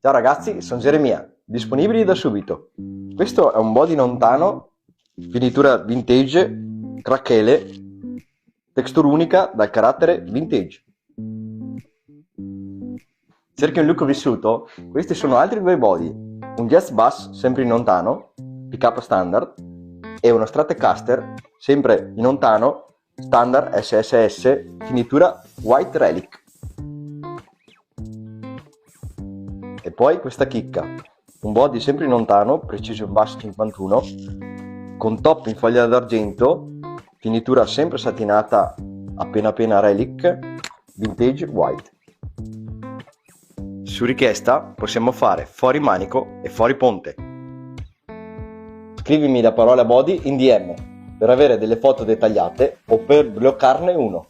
Ciao ragazzi, sono Geremia, disponibili da subito. Questo è un body lontano, finitura vintage, cracchele, texture unica dal carattere vintage. Cerchi un look vissuto? Questi sono altri due body, un jazz bass sempre in lontano, pick up standard, e uno Stratocaster sempre in lontano, standard SSS, finitura white relic. E poi questa chicca, un body sempre in lontano, Precision Bass 51, con top in foglia d'argento, finitura sempre satinata appena relic, vintage white. Su richiesta possiamo fare fuori manico e fuori ponte. Scrivimi la parola body in DM per avere delle foto dettagliate o per bloccarne uno.